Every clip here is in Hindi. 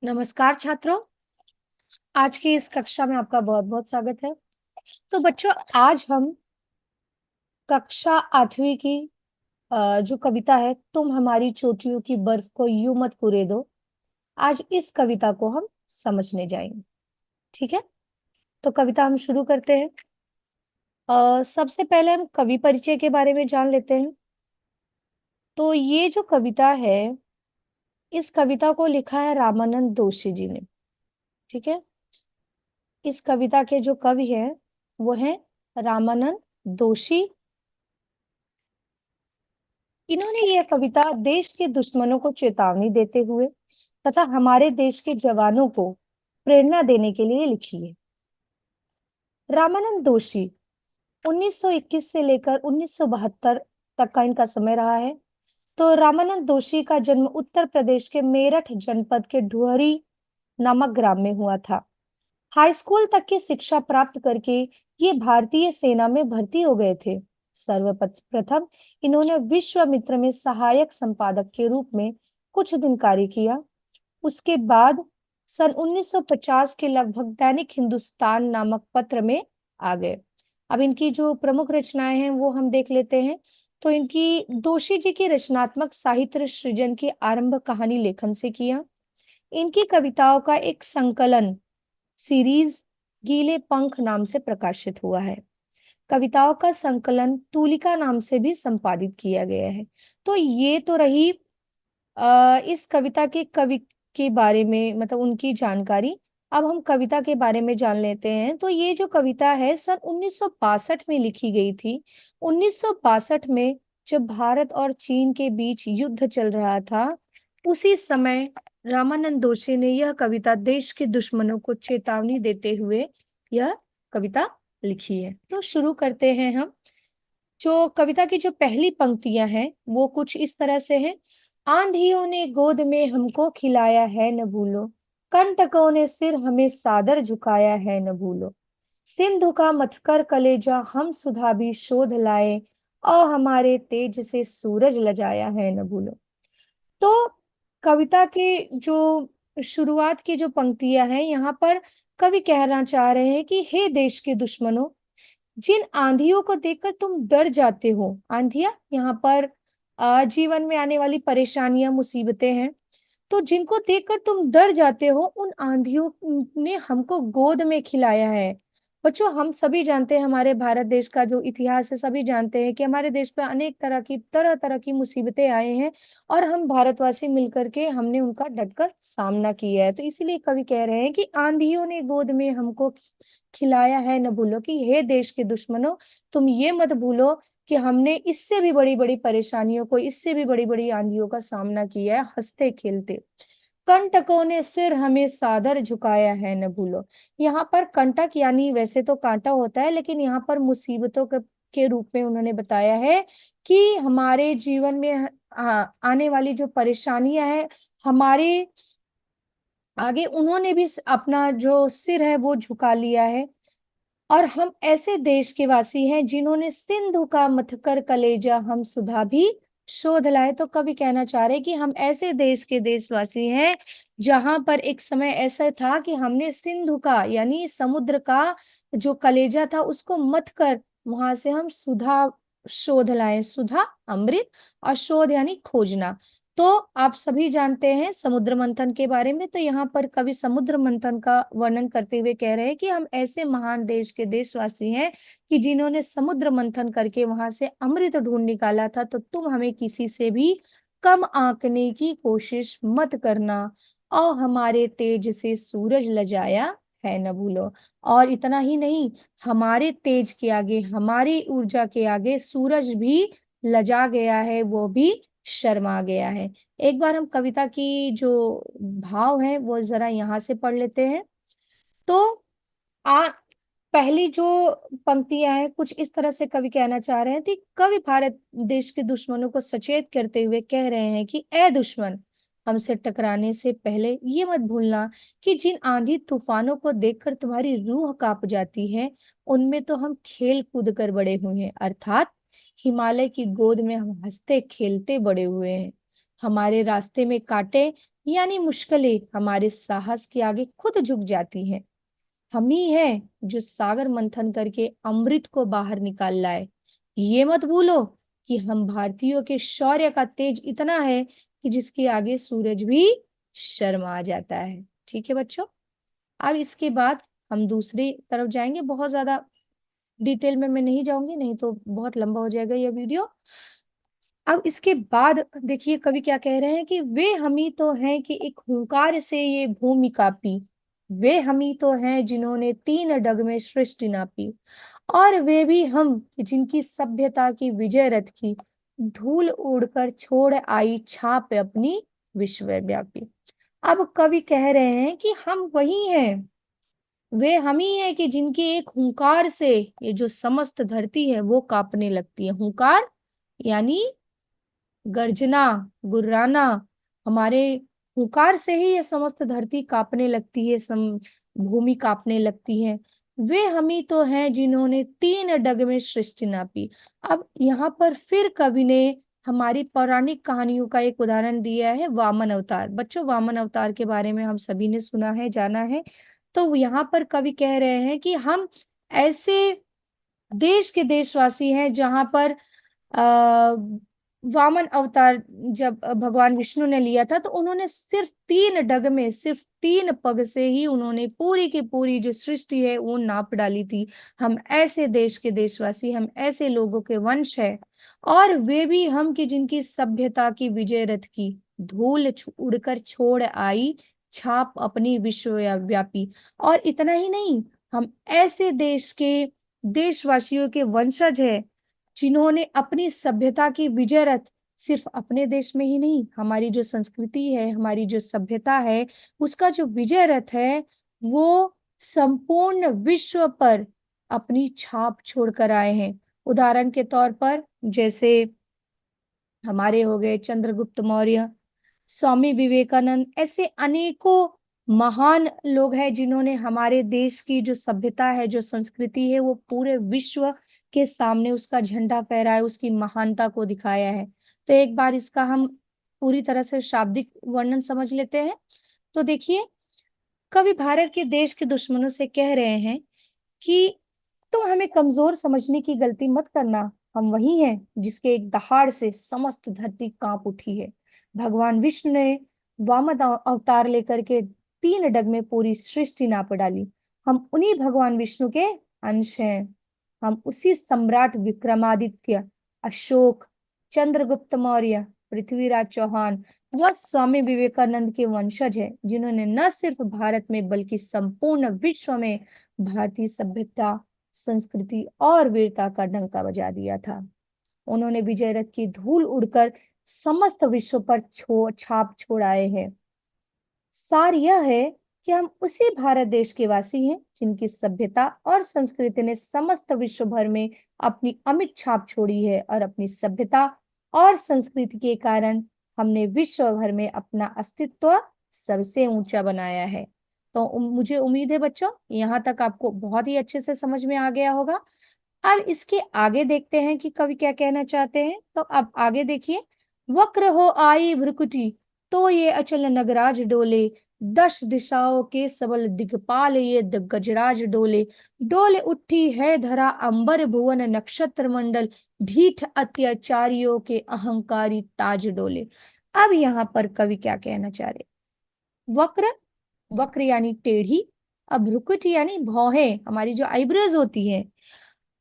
नमस्कार छात्रों। आज की इस कक्षा में आपका बहुत बहुत स्वागत है। तो बच्चों, आज हम कक्षा 8वीं की जो कविता है, तुम हमारी चोटियों की बर्फ को यूं मत कुरे दो, आज इस कविता को हम समझने जाएंगे। ठीक है, तो कविता हम शुरू करते हैं। सबसे पहले हम कवि परिचय के बारे में जान लेते हैं। तो ये जो कविता है, इस कविता को लिखा है रामानंद दोषी जी ने। ठीक है, इस कविता के जो कवि हैं वो हैं रामानंद दोषी। इन्होंने यह कविता देश के दुश्मनों को चेतावनी देते हुए तथा हमारे देश के जवानों को प्रेरणा देने के लिए लिखी है। रामानंद दोषी 1921 से लेकर 1972 तक का इनका समय रहा है। तो रामानंद दोषी का जन्म उत्तर प्रदेश के मेरठ जनपद के ढुहरी नामक ग्राम में हुआ था। हाई स्कूल तक की शिक्षा प्राप्त करके ये भारतीय सेना में भर्ती हो गए थे। सर्वप्रथम इन्होंने विश्वामित्र में सहायक संपादक के रूप में कुछ दिन कार्य किया। उसके बाद सन 1950 के लगभग दैनिक हिंदुस्तान नामक पत्र में आ गए। अब इनकी जो प्रमुख रचनाएं हैं वो हम देख लेते हैं। तो इनकी दोषी जी की रचनात्मक साहित्य सृजन की आरंभ कहानी लेखन से किया। इनकी कविताओं का एक संकलन सीरीज गीले पंख नाम से प्रकाशित हुआ है। कविताओं का संकलन तूलिका नाम से भी संपादित किया गया है। तो ये तो रही इस कविता के कवि के बारे में, मतलब उनकी जानकारी। अब हम कविता के बारे में जान लेते हैं। तो ये जो कविता है सन 1962 में लिखी गई थी। 1962 में जब भारत और चीन के बीच युद्ध चल रहा था, उसी समय रामानंद दोषी ने यह कविता देश के दुश्मनों को चेतावनी देते हुए यह कविता लिखी है। तो शुरू करते हैं हम। जो कविता की जो पहली पंक्तियां हैं वो कुछ इस तरह से हैं। आंधियों ने गोद में हमको खिलाया है न भूलो, कंटकों ने सिर हमें सादर झुकाया है न भूलो, सिंधु का मथकर कलेजा हम सुधा भी शोध लाए, और हमारे तेज से सूरज लजाया है न भूलो। तो कविता के जो शुरुआत की जो पंक्तियां हैं, यहाँ पर कवि कहना चाह रहे हैं कि हे देश के दुश्मनों, जिन आंधियों को देखकर तुम डर जाते हो, आंधियां यहाँ पर जीवन में आने वाली परेशानियां मुसीबतें हैं, तो जिनको देखकर तुम डर जाते हो, उन आंधियों ने हमको गोद में खिलाया है। बच्चों, हम सभी जानते हैं, हमारे भारत देश का जो इतिहास है सभी जानते हैं कि हमारे देश पे अनेक तरह तरह की मुसीबतें आए हैं, और हम भारतवासी मिलकर के हमने उनका डटकर सामना किया है। तो इसीलिए कवि कह रहे हैं कि आंधियों ने गोद में हमको खिलाया है न भूलो, कि हे देश के दुश्मनों, तुम ये मत भूलो कि हमने इससे भी बड़ी बड़ी परेशानियों को, इससे भी बड़ी बड़ी आंधियों का सामना किया है हंसते खेलते। कंटकों ने सिर हमें सादर झुकाया है न भूलो। यहाँ पर कंटक यानी वैसे तो कांटा होता है, लेकिन यहाँ पर मुसीबतों के रूप में उन्होंने बताया है कि हमारे जीवन में आने वाली जो परेशानियां हैं, हमारे आगे उन्होंने भी अपना जो सिर है वो झुका लिया है। और हम ऐसे देश के वासी हैं जिन्होंने सिंधु का मथकर कलेजा हम सुधा भी शोध लाए। तो कवि कहना चाह रहे हैं कि हम ऐसे देश के देशवासी हैं जहां पर एक समय ऐसा था कि हमने सिंधु का यानी समुद्र का जो कलेजा था उसको मथ कर वहां से हम सुधा शोध लाए। सुधा अमृत, और शोध यानी खोजना। तो आप सभी जानते हैं समुद्र मंथन के बारे में। तो यहाँ पर कवि समुद्र मंथन का वर्णन करते हुए कह रहे हैं कि हम ऐसे महान देश के देशवासी हैं कि जिन्होंने समुद्र मंथन करके वहां से अमृत ढूंढ निकाला था। तो तुम हमें किसी से भी कम आंकने की कोशिश मत करना, और हमारे तेज से सूरज लजाया है न भूलो। और इतना ही नहीं, हमारे तेज के आगे, हमारी ऊर्जा के आगे सूरज भी लजा गया है, वो भी शर्मा गया है। एक बार हम कविता की जो भाव है वो जरा यहाँ से पढ़ लेते हैं। तो आ पहली जो पंक्तियां हैं कुछ इस तरह से कवि कहना चाह रहे हैं कि कवि भारत देश के दुश्मनों को सचेत करते हुए कह रहे हैं कि ए दुश्मन, हमसे टकराने से पहले ये मत भूलना कि जिन आंधी तूफानों को देखकर तुम्हारी रूह कांप जाती है, उनमें तो हम खेल कूद कर बड़े हुए हैं, अर्थात हिमालय की गोद में हम हंसते खेलते बड़े हुए हैं। हमारे रास्ते में कांटे यानी मुश्किलें हमारे साहस के आगे खुद झुक जाती हैं। हम ही हैं जो सागर मंथन करके अमृत को बाहर निकाल लाए। ये मत भूलो कि हम भारतीयों के शौर्य का तेज इतना है कि जिसके आगे सूरज भी शर्मा जाता है। ठीक है बच्चों, अब इसके बाद हम दूसरी तरफ जाएंगे। बहुत ज्यादा डिटेल में मैं नहीं जाऊंगी, नहीं तो बहुत लंबा हो जाएगा यह वीडियो। अब इसके बाद देखिए कवि क्या कह रहे हैं कि वे हमी तो हैं कि एक हुंकार से ये भूमि कापी, वे हमी तो हैं जिन्होंने तीन डग में सृष्टि नापी, और वे भी हम कि जिनकी सभ्यता की विजय रथ की धूल उड़कर छोड़ आई छाप अपनी विश्वव्यापी। अब कवि कह रहे हैं कि हम वही हैं, वे हम ही हैं कि जिनके एक हुंकार से ये जो समस्त धरती है वो कांपने लगती है। हुंकार यानी गर्जना, गुर्राना। हमारे हुंकार से ही ये समस्त धरती कांपने लगती है, भूमि कांपने लगती है। वे हम ही तो हैं जिन्होंने तीन डग में सृष्टि नापी। अब यहाँ पर फिर कवि ने हमारी पौराणिक कहानियों का एक उदाहरण दिया है, वामन अवतार। बच्चों, वामन अवतार के बारे में हम सभी ने सुना है, जाना है। तो यहाँ पर कवि कह रहे हैं कि हम ऐसे देश के देशवासी हैं जहां पर आ, वामन अवतार जब भगवान विष्णु ने लिया था तो उन्होंने सिर्फ तीन डग में, सिर्फ तीन पग से ही उन्होंने पूरी की पूरी जो सृष्टि है वो नाप डाली थी। हम ऐसे देश के देशवासी, हम ऐसे लोगों के वंश है। और वे भी हम की जिनकी सभ्यता की विजय रथ की धूल उड़कर छोड़ आई छाप अपनी विश्वव्यापी। और इतना ही नहीं, हम ऐसे देश के देशवासियों के वंशज है जिन्होंने अपनी सभ्यता की विजय रथ सिर्फ अपने देश में ही नहीं, हमारी जो संस्कृति है, हमारी जो सभ्यता है, उसका जो विजय रथ है वो संपूर्ण विश्व पर अपनी छाप छोड़कर आए हैं। उदाहरण के तौर पर जैसे हमारे हो गए चंद्रगुप्त मौर्य, स्वामी विवेकानंद, ऐसे अनेकों महान लोग हैं जिन्होंने हमारे देश की जो सभ्यता है, जो संस्कृति है, वो पूरे विश्व के सामने उसका झंडा फहराया, उसकी महानता को दिखाया है। तो एक बार इसका हम पूरी तरह से शाब्दिक वर्णन समझ लेते हैं। तो देखिए, कवि भारत के देश के दुश्मनों से कह रहे हैं कि तुम हमें कमजोर समझने की गलती मत करना। हम वही हैं जिसके एक दहाड़ से समस्त धरती कांप उठी है। भगवान विष्णु ने वामन अवतार लेकर के तीन डग में पूरी सृष्टि नाप डाली। हम उन्हीं भगवान विष्णु के अंश हैं। हम उसी सम्राट विक्रमादित्य, अशोक, चंद्रगुप्त मौर्य, पृथ्वीराज चौहान व स्वामी विवेकानंद के वंशज हैं, जिन्होंने न सिर्फ भारत में बल्कि संपूर्ण विश्व में भारतीय सभ्यता, संस्कृति और वीरता का डंका बजा दिया था। उन्होंने विजय रथ की धूल उड़कर समस्त विश्व पर छाप छोड़ाए हैं। सार यह है कि हम उसी भारत देश के वासी हैं जिनकी सभ्यता और संस्कृति ने समस्त विश्व भर में अपनी अमिट छाप छोड़ी है, और अपनी सभ्यता और संस्कृति के कारण हमने विश्व भर में अपना अस्तित्व सबसे ऊंचा बनाया है। तो मुझे उम्मीद है बच्चों यहाँ तक आपको बहुत ही अच्छे से समझ में आ गया होगा। अब इसके आगे देखते हैं कि कवि क्या कहना चाहते हैं। तो अब आगे देखिए, वक्र हो आई भ्रुकुटी तो ये अचल नगराज डोले, दश दिशाओं के सबल दिगपाल ये गजराज डोले, डोले उठी है धरा अंबर भुवन नक्षत्र मंडल, ढीठ अत्याचारियों के अहंकारी ताज डोले। अब यहाँ पर कवि क्या कहना चाह रहे, वक्र, वक्र यानी टेढ़ी, अब भ्रुकुटी यानी भौहें, हमारी जो आईब्रोज होती है।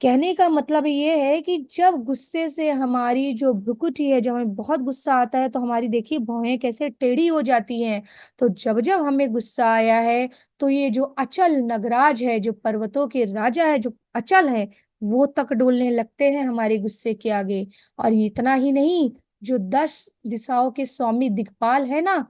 कहने का मतलब ये है कि जब गुस्से से हमारी जो भ्रुकुटी है, जब हमें बहुत गुस्सा आता है तो हमारी देखिए भौहें कैसे टेढ़ी हो जाती हैं। तो जब जब हमें गुस्सा आया है तो ये जो अचल नगराज है, जो पर्वतों के राजा है, जो अचल है, वो तक डोलने लगते हैं हमारे गुस्से के आगे। और इतना ही नहीं, जो 10 दिशाओं के स्वामी दिक्पाल है ना,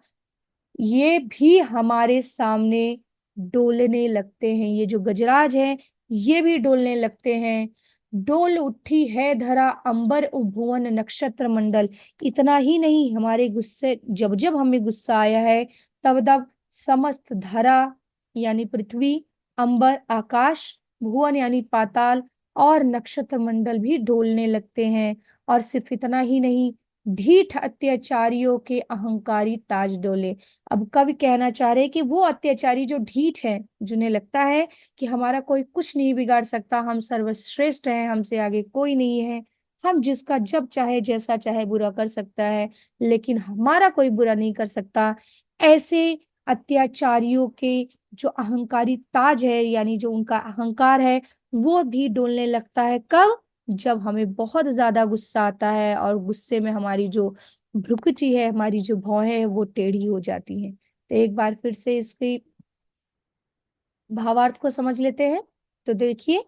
ये भी हमारे सामने डोलने लगते हैं। ये जो गजराज है ये भी डोलने लगते हैं। डोल उठी है धरा अंबर भुवन नक्षत्र मंडल। इतना ही नहीं, हमारे गुस्से, जब जब हमें गुस्सा आया है तब तब समस्त धरा यानी पृथ्वी, अंबर आकाश, भुवन यानी पाताल और नक्षत्र मंडल भी डोलने लगते हैं। और सिर्फ इतना ही नहीं, ढीठ अत्याचारियों के अहंकारी ताज डोले। अब कवि कहना चाह रहे हैं कि वो अत्याचारी जो ढीठ है, जिन्हें लगता है कि हमारा कोई कुछ नहीं बिगाड़ सकता, हम सर्वश्रेष्ठ हैं, हमसे आगे कोई नहीं है, हम जिसका जब चाहे जैसा चाहे बुरा कर सकता है, लेकिन हमारा कोई बुरा नहीं कर सकता, ऐसे अत्याचारियों के जो अहंकारी ताज है, यानी जो उनका अहंकार है, वो भी डोलने लगता है। कब? जब हमें बहुत ज्यादा गुस्सा आता है और गुस्से में हमारी जो भ्रुकुटी है, हमारी जो भौहें है, वो टेढ़ी हो जाती हैं। तो एक बार फिर से इसकी भावार्थ को समझ लेते हैं। तो देखिए,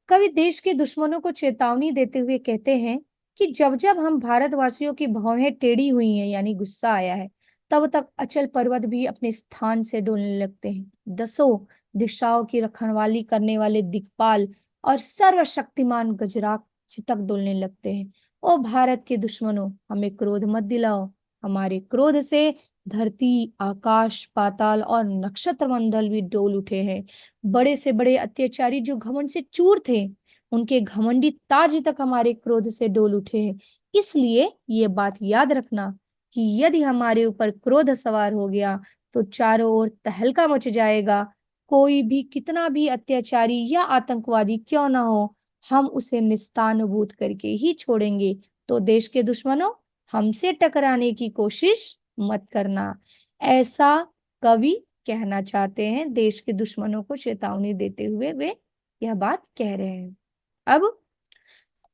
कवि देश के दुश्मनों को चेतावनी देते हुए कहते हैं कि जब जब हम भारतवासियों की भौहें टेढ़ी हुई हैं, यानी गुस्सा आया है, तब तक अचल पर्वत भी अपने स्थान से डोलने लगते हैं। दसों दिशाओं की रखवाली करने वाले दिक्पाल और सर्वशक्तिमान गजराज चितक डोलने लगते हैं। ओ भारत के दुश्मनों, हमें क्रोध मत दिलाओ। हमारे क्रोध से धरती, आकाश, पाताल और नक्षत्र मंडल भी डोल उठे हैं। बड़े से बड़े अत्याचारी जो घमंड से चूर थे, उनके घमंडी ताज तक हमारे क्रोध से डोल उठे हैं। इसलिए ये बात याद रखना कि यदि हमारे ऊपर क्रोध सवार हो गया तो चारों ओर तहलका मच जाएगा। कोई भी कितना भी अत्याचारी या आतंकवादी क्यों ना हो, हम उसे निस्तानुभूत करके ही छोड़ेंगे। तो देश के दुश्मनों, हमसे टकराने की कोशिश मत करना। ऐसा कवि कहना चाहते हैं, देश के दुश्मनों को चेतावनी देते हुए वे यह बात कह रहे हैं। अब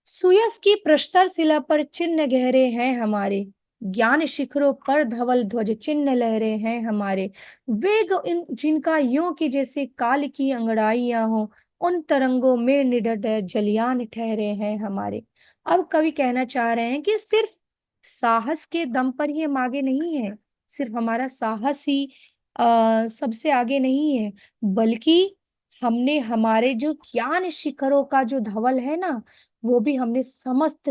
सुयस की प्रस्तर शिला पर चिन्ह गहरे हैं हमारे, ज्ञान शिखरों पर धवल ध्वज चिन्ह लहरे हैं हमारे, वेग जिनका यूं की जैसे काल की अंगड़ाइयां हो, उन तरंगों में निडर जलियान ठहरे हैं हमारे। अब कवि कहना चाह रहे हैं कि सिर्फ साहस के दम पर ही हम आगे नहीं है, सिर्फ हमारा साहस ही सबसे आगे नहीं है, बल्कि हमने हमारे जो ज्ञान शिखरों का जो धवल है ना, वो भी हमने समस्त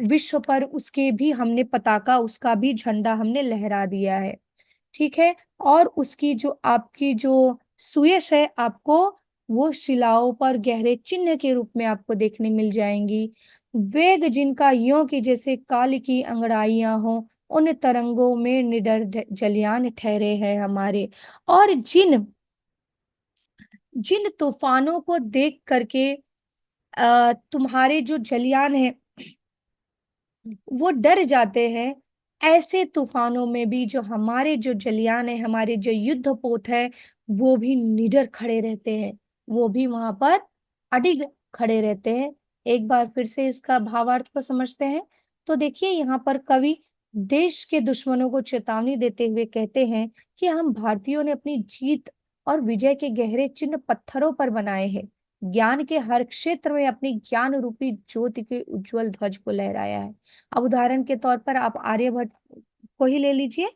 विश्व पर उसके भी हमने पताका, उसका भी झंडा हमने लहरा दिया है। ठीक है। और उसकी जो आपकी जो सुयश है, आपको वो शिलाओं पर गहरे चिन्ह के रूप में आपको देखने मिल जाएंगी। वेग जिनका यों की जैसे काल की अंगड़ाइयां हो, उन तरंगों में निडर जलियान ठहरे हैं हमारे। और जिन जिन तूफानों को देख करके तुम्हारे जो जलियान है वो डर जाते हैं, ऐसे तूफानों में भी जो हमारे जो जलियान है, हमारे जो युद्ध पोत है, वो भी निडर खड़े रहते हैं, वो भी वहां पर अडिग खड़े रहते हैं। एक बार फिर से इसका भावार्थ को समझते हैं। तो देखिए, यहाँ पर कवि देश के दुश्मनों को चेतावनी देते हुए कहते हैं कि हम भारतीयों ने अपनी जीत और विजय के गहरे चिन्ह पत्थरों पर बनाए हैं, ज्ञान के हर क्षेत्र में अपनी ज्ञान रूपी ज्योति के उज्जवल ध्वज को लहराया है। अब उदाहरण के तौर पर आप आर्यभट्ट को ही ले लीजिए।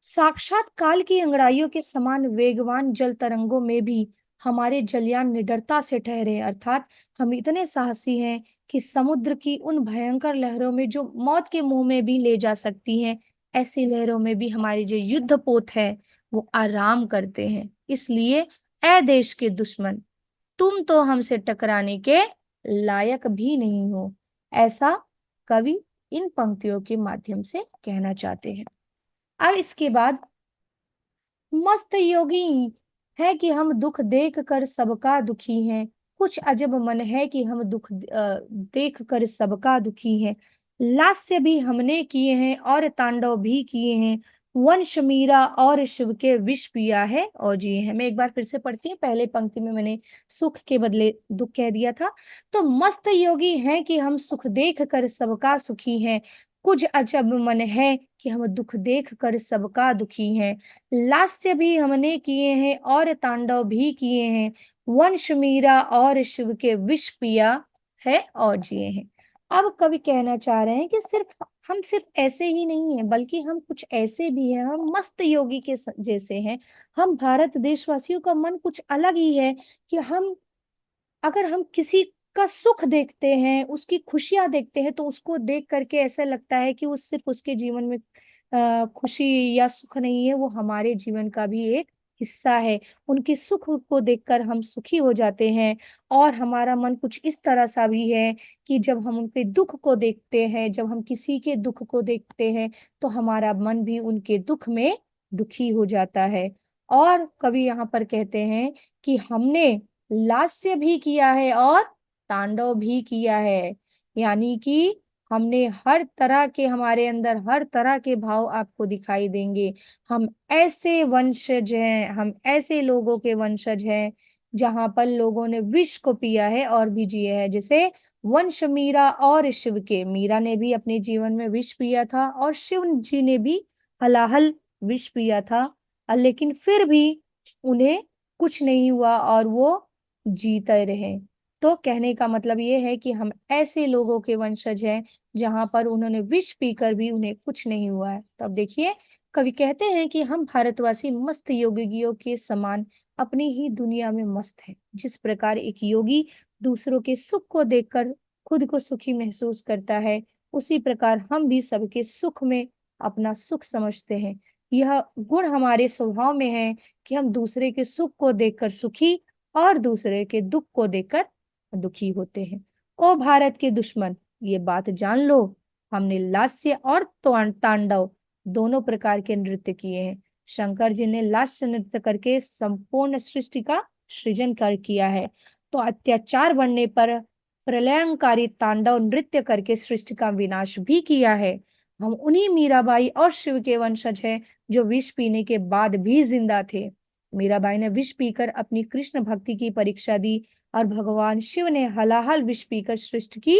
साक्षात काल की अंगड़ाइयों के समान वेगवान जल तरंगों में भी हमारे जलयान निडरता से ठहरे, अर्थात हम इतने साहसी हैं कि समुद्र की उन भयंकर लहरों में जो मौत के मुंह में भी ले जा सकती हैं, ऐसी लहरों में भी हमारे जो युद्ध पोत है वो आराम करते हैं। इसलिए ए देश के दुश्मन, तुम तो हमसे टकराने के लायक भी नहीं हो। ऐसा कवि इन पंक्तियों के माध्यम से कहना चाहते हैं। अब इसके बाद, मस्त योगी है कि हम दुख देख कर सबका दुखी हैं, कुछ अजब मन है कि हम दुख देख कर सबका दुखी हैं, लास्य भी हमने किए हैं और तांडव भी किए हैं, वंश मीरा और शिव के विष पिया है और जिए हैं। मैं एक बार फिर से पढ़ती हूँ, पहले पंक्ति में मैंने सुख के बदले दुख कह दिया था। तो मस्त योगी है कि हम सुख देख कर सबका सुखी हैं, कुछ अजब मन है कि हम दुख देख कर सबका दुखी हैं, लास्य भी हमने किए हैं और तांडव भी किए हैं, वंश मीरा और शिव के विष पिया है और जिए हैं। अब कवि कहना चाह रहे हैं कि सिर्फ ऐसे ही नहीं है, बल्कि हम कुछ ऐसे भी हैं, हम मस्त योगी के जैसे हैं। हम भारत देशवासियों का मन कुछ अलग ही है कि हम, अगर हम किसी का सुख देखते हैं, उसकी खुशियां देखते हैं, तो उसको देख करके ऐसा लगता है कि वो सिर्फ उसके जीवन में खुशी या सुख नहीं है, वो हमारे जीवन का भी एक हिस्सा है। उनके सुख को देखकर हम सुखी हो जाते हैं और हमारा मन कुछ इस तरह सा भी है कि जब हम उनके दुख को देखते हैं, जब हम किसी के दुख को देखते हैं, तो हमारा मन भी उनके दुख में दुखी हो जाता है। और कवि यहाँ पर कहते हैं कि हमने लास्य भी किया है और तांडव भी किया है। यानी कि हमने हर तरह के, हमारे अंदर हर तरह के भाव आपको दिखाई देंगे। हम ऐसे वंशज हैं, हम ऐसे लोगों के वंशज हैं जहां पर लोगों ने विष को पिया है और भी जिए हैं। जैसे वंश मीरा और शिव के, मीरा ने भी अपने जीवन में विष पिया था और शिव जी ने भी हलाहल विष पिया था, लेकिन फिर भी उन्हें कुछ नहीं हुआ और वो जीते रहे। तो कहने का मतलब ये है कि हम ऐसे लोगों के वंशज हैं जहां पर उन्होंने विष पीकर भी उन्हें कुछ नहीं हुआ है। तो अब देखिए, कवि कहते हैं कि हम भारतवासी मस्त योगियों के समान अपनी ही दुनिया में मस्त हैं। जिस प्रकार एक योगी दूसरों के सुख को देखकर खुद को सुखी महसूस करता है, उसी प्रकार हम भी सबके सुख में अपना सुख समझते हैं। यह गुण हमारे स्वभाव में है कि हम दूसरे के सुख को देखकर सुखी और दूसरे के दुख को देखकर दुखी होते हैं। ओ भारत के दुश्मन, ये बात जान लो, हमने लास्य और तांडव दोनों प्रकार के नृत्य किए हैं। शंकर जी ने लास्य नृत्य करके संपूर्ण सृष्टि का सृजन कर किया है, तो अत्याचार बढ़ने पर प्रलयंकारी तांडव नृत्य करके सृष्टि का विनाश भी किया है। हम उन्हीं मीराबाई और शिव के वंशज हैं जो विष पीने के बाद भी जिंदा थे। मीराबाई ने विष पीकर अपनी कृष्ण भक्ति की परीक्षा दी और भगवान शिव ने हलाहल विष पीकर सृष्टि की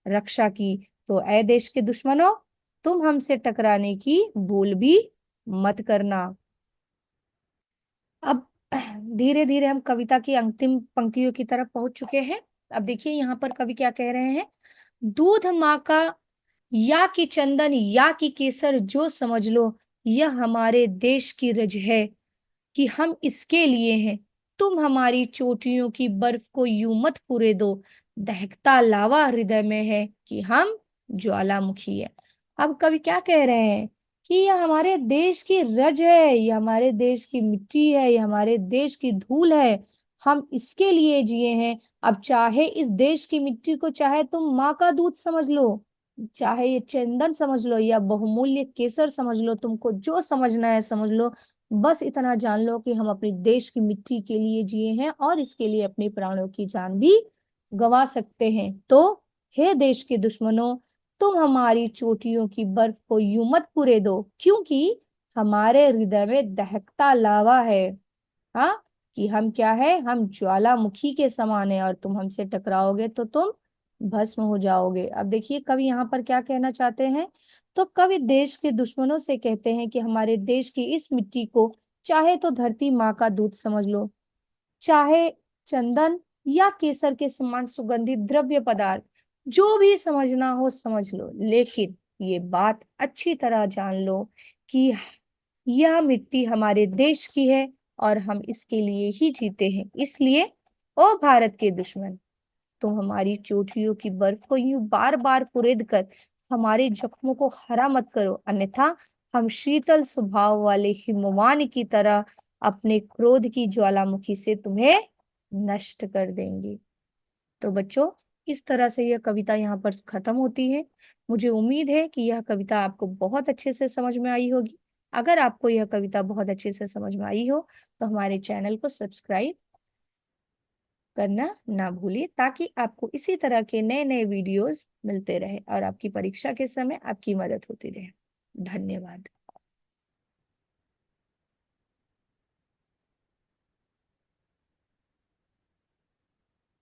रक्षा की। तो ऐ देश के दुश्मनों, तुम हमसे टकराने की भूल भी मत करना। अब धीरे धीरे हम कविता की अंतिम पंक्तियों की तरफ पहुंच चुके हैं। अब देखिए यहाँ पर कवि क्या कह रहे हैं। दूध माँ का या कि चंदन या कि केसर जो समझ लो, यह हमारे देश की रज है कि हम इसके लिए हैं। तुम हमारी चोटियों की बर्फ को यूं मत पुरे दो, दहकता लावा हृदय में है कि हम ज्वालामुखी है। अब कवि क्या कह रहे हैं कि यह हमारे देश की रज है, यह हमारे देश की मिट्टी है, यह हमारे देश की धूल है, हम इसके लिए जिए हैं। अब चाहे इस देश की मिट्टी को चाहे तुम माँ का दूध समझ लो, चाहे ये चंदन समझ लो या बहुमूल्य केसर समझ लो, तुमको जो समझना है समझ लो। बस इतना जान लो कि हम अपने देश की मिट्टी के लिए जिए हैं और इसके लिए अपने प्राणों की जान भी गंवा सकते हैं। तो हे देश के दुश्मनों, तुम हमारी चोटियों की बर्फ को यूं मत पुरे दो, क्योंकि हमारे हृदय में दहकता लावा है। हाँ, कि हम क्या है, हम ज्वालामुखी के समान है और तुम हमसे टकराओगे तो तुम भस्म हो जाओगे। अब देखिए कवि यहाँ पर क्या कहना चाहते हैं। तो कवि देश के दुश्मनों से कहते हैं कि हमारे देश की इस मिट्टी को चाहे तो धरती माँ का दूध समझ लो, चाहे चंदन या केसर के समान सुगंधित द्रव्य पदार्थ, जो भी समझना हो समझ लो, लेकिन ये बात अच्छी तरह जान लो कि यह मिट्टी हमारे देश की है और हम इसके लिए ही जीते हैं। इसलिए ओ भारत के दुश्मन, तुम हमारी चोटियों की बर्फ को यूं बार बार कुरेद कर हमारे जख्मों को हरा मत करो, अन्यथा हम शीतल स्वभाव वाले हिमवान की तरह अपने क्रोध की ज्वालामुखी से तुम्हें नष्ट कर देंगे। तो बच्चों, इस तरह से यह कविता यहाँ पर खत्म होती है। मुझे उम्मीद है कि यह कविता आपको बहुत अच्छे से समझ में आई होगी। अगर आपको यह कविता बहुत अच्छे से समझ में आई हो तो हमारे चैनल को सब्सक्राइब करना ना भूलिए, ताकि आपको इसी तरह के नए नए वीडियोस मिलते रहे और आपकी परीक्षा के समय आपकी मदद होती रहे। धन्यवाद।